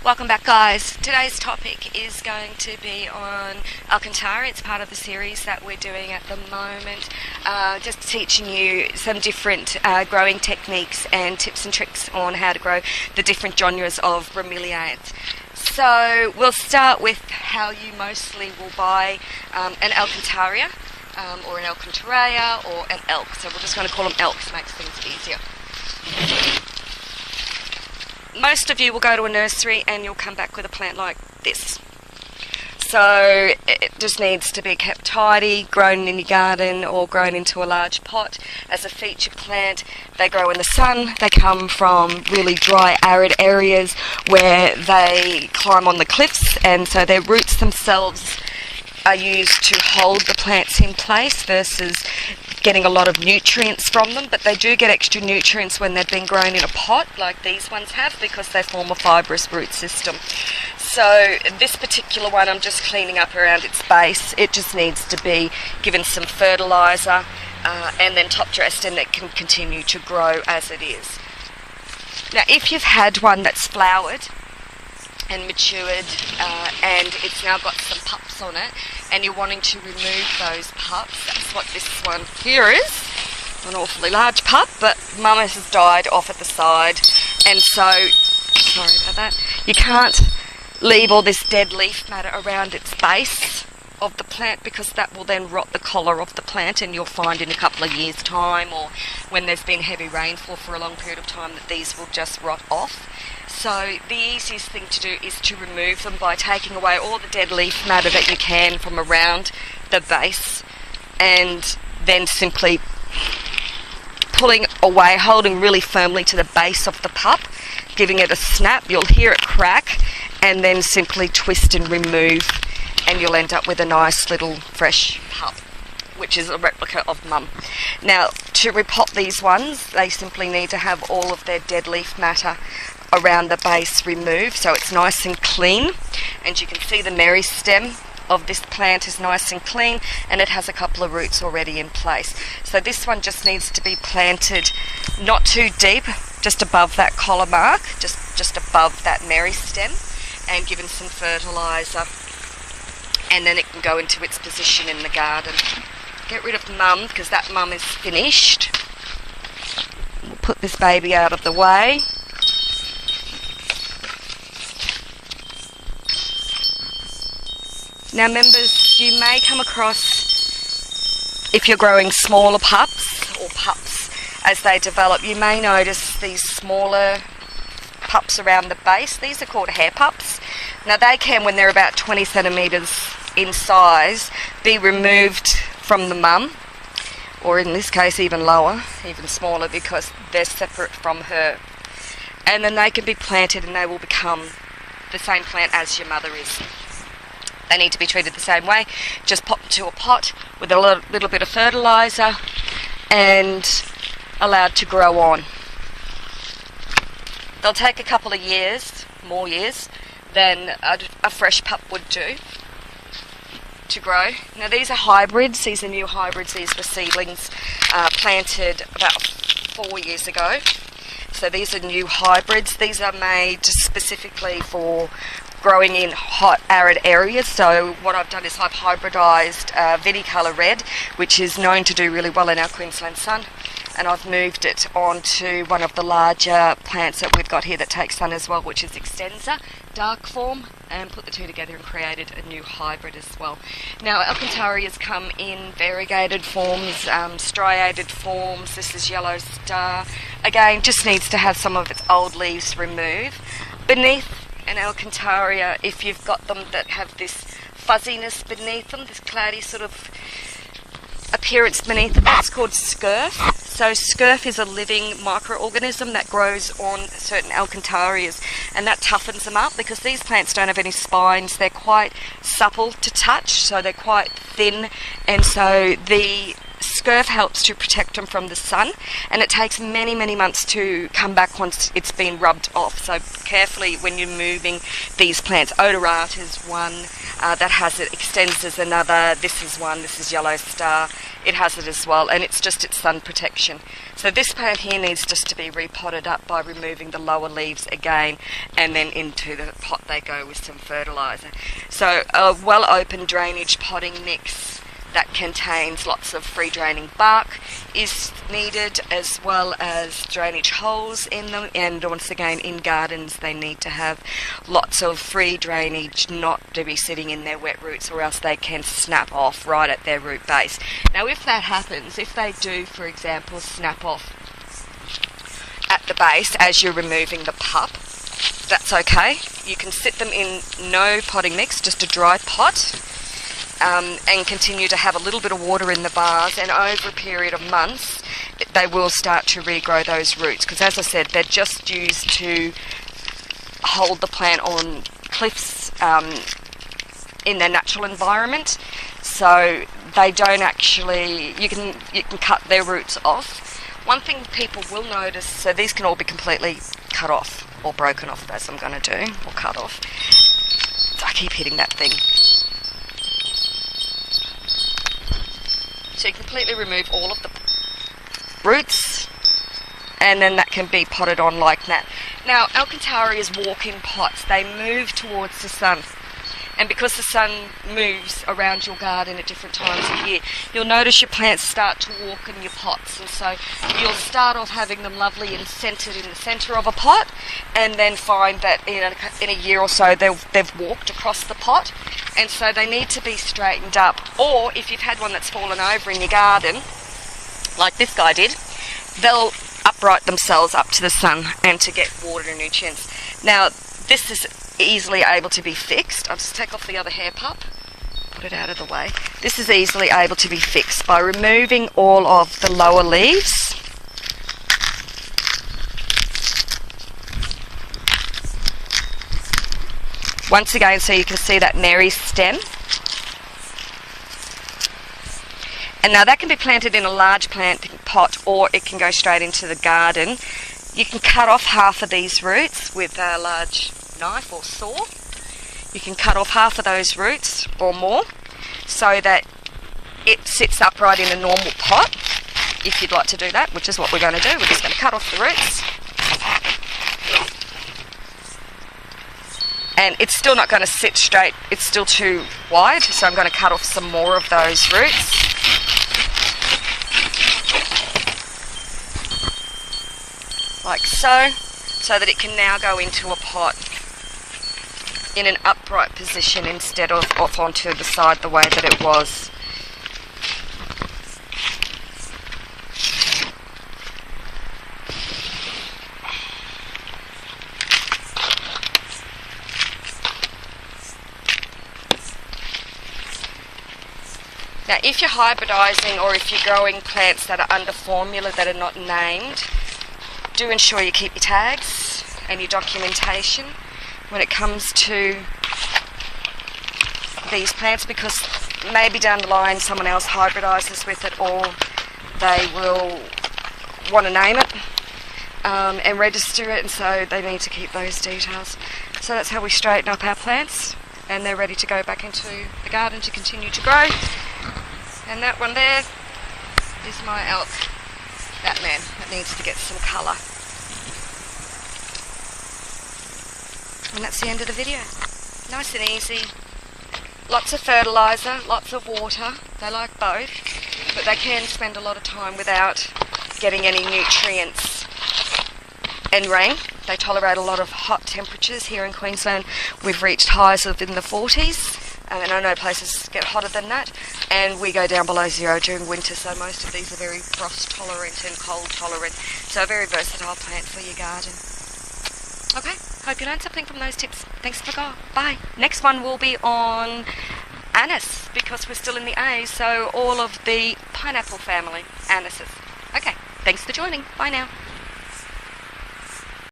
Welcome back, guys. Today's topic is going to be on Alcantara. It's part of the series that we're doing at the moment, just teaching you some different growing techniques and tips and tricks on how to grow the different genres of bromeliads. So we'll start with how you mostly will buy an Alcantara or an Alcantarea or an elk. So we're just going to call them elks, makes things easier. Most of you will go to a nursery and you'll come back with a plant like this. So it just needs to be kept tidy, grown in your garden or grown into a large pot as a feature plant. They grow in the sun. They come from really dry, arid areas where they climb on the cliffs, and so their roots themselves are used to hold the plants in place versus getting a lot of nutrients from them, but they do get extra nutrients when they've been grown in a pot like these ones have, because they form a fibrous root system. So this particular one I'm just cleaning up around its base. It just needs to be given some fertiliser and then top dressed, and it can continue to grow as it is. Now if you've had one that's flowered and matured and it's now got some pups on it and you're wanting to remove those pups, that's what this one here is. An awfully large pup, but mama has died off at the side, and so sorry about that, you can't leave all this dead leaf matter around its base of the plant, because that will then rot the collar of the plant, and you'll find in a couple of years time or when there's been heavy rainfall for a long period of time that these will just rot off. So the easiest thing to do is to remove them by taking away all the dead leaf matter that you can from around the base, and then simply pulling away, holding really firmly to the base of the pup, giving it a snap. You'll hear it crack, and then simply twist and remove, and you'll end up with a nice little fresh pup, which is a replica of mum. Now to repot these ones, they simply need to have all of their dead leaf matter around the base removed, so it's nice and clean, and you can see the meristem of this plant is nice and clean, and it has a couple of roots already in place. So this one just needs to be planted not too deep, just above that collar mark, just above that meristem, and given some fertiliser, and then it can go into its position in the garden. Get rid of mum, because that mum is finished. We'll put this baby out of the way. Now members, you may come across, if you're growing smaller pups or pups as they develop, you may notice these smaller pups around the base. These are called hair pups. Now they can, when they're about 20 centimetres in size, be removed from the mum, or in this case even lower, even smaller, because they're separate from her. And then they can be planted and they will become the same plant as your mother is. They need to be treated the same way. Just pop into a pot with a little bit of fertiliser and allowed to grow on. They'll take a couple of years, more years, than a fresh pup would do to grow. Now these are hybrids. These are new hybrids. These were seedlings planted about 4 years ago. So these are new hybrids. These are made specifically for growing in hot, arid areas. So what I've done is I've hybridised Vinicolour Red, which is known to do really well in our Queensland sun, and I've moved it onto one of the larger plants that we've got here that takes sun as well, which is Extensa, dark form, and put the two together and created a new hybrid as well. Now Alcantarias come in variegated forms, striated forms. This is Yellow Star. Again, just needs to have some of its old leaves removed. Beneath an Alcantara, if you've got them that have this fuzziness beneath them, this cloudy sort of appearance beneath them, that's called scurf. So scurf is a living microorganism that grows on certain Alcantarias, and that toughens them up, because these plants don't have any spines. They're quite supple to touch, so they're quite thin, and so the Scurf helps to protect them from the sun, and it takes many, many months to come back once it's been rubbed off. So carefully when you're moving these plants. Odorata is one that has it, extends as another. This is one, this is Yellow Star. It has it as well, and it's just its sun protection. So this plant here needs just to be repotted up by removing the lower leaves again, and then into the pot they go with some fertiliser. So a well open drainage potting mix that contains lots of free draining bark is needed, as well as drainage holes in them, and once again in gardens they need to have lots of free drainage, not to be sitting in their wet roots, or else they can snap off right at their root base. Now if that happens, if they do for example snap off at the base as you're removing the pup, that's okay. You can sit them in no potting mix, just a dry pot, and continue to have a little bit of water in the vase, and over a period of months they will start to regrow those roots, because as I said, they're just used to hold the plant on cliffs in their natural environment, so they don't actually, you can cut their roots off. One thing people will notice, so these can all be completely cut off or broken off, as I'm going to do, or cut off. I keep hitting that thing. So you completely remove all of the roots, and then that can be potted on like that. Now, Alcantarias walk in pots. They move towards the sun, and because the sun moves around your garden at different times of year, you'll notice your plants start to walk in your pots, and so you'll start off having them lovely and centred in the centre of a pot, and then find that in a year or so they've walked across the pot, and so they need to be straightened up. Or if you've had one that's fallen over in your garden, like this guy did, they'll upright themselves up to the sun and to get water and nutrients. Now this is easily able to be fixed. I'll just take off the other hair pup, put it out of the way. This is easily able to be fixed by removing all of the lower leaves. Once again, so you can see that Mary stem. And now that can be planted in a large plant pot, or it can go straight into the garden. You can cut off half of these roots with a large knife or saw. You can cut off half of those roots or more, so that it sits upright in a normal pot, if you'd like to do that, which is what we're going to do. We're just going to cut off the roots. And it's still not going to sit straight, it's still too wide, so I'm going to cut off some more of those roots. Like so that it can now go into a pot in an upright position instead of off onto the side the way that it was. Now if you're hybridising, or if you're growing plants that are under formula that are not named, do ensure you keep your tags and your documentation when it comes to these plants, because maybe down the line someone else hybridises with it, or they will want to name it and register it, and so they need to keep those details. So that's how we straighten up our plants, and they're ready to go back into the garden to continue to grow. And that one there is my elk, that man, that needs to get some colour. And that's the end of the video. Nice and easy. Lots of fertiliser, lots of water. They like both, but they can spend a lot of time without getting any nutrients and rain. They tolerate a lot of hot temperatures. Here in Queensland we've reached highs of in the 40s, and I know places get hotter than that, and we go down below zero during winter, so most of these are very frost tolerant and cold tolerant, so a very versatile plant for your garden. Okay, hope you learned something from those tips. Thanks for going. Bye. Next one will be on anise, because we're still in the A, so all of the pineapple family, anises. Okay, thanks for joining. Bye now.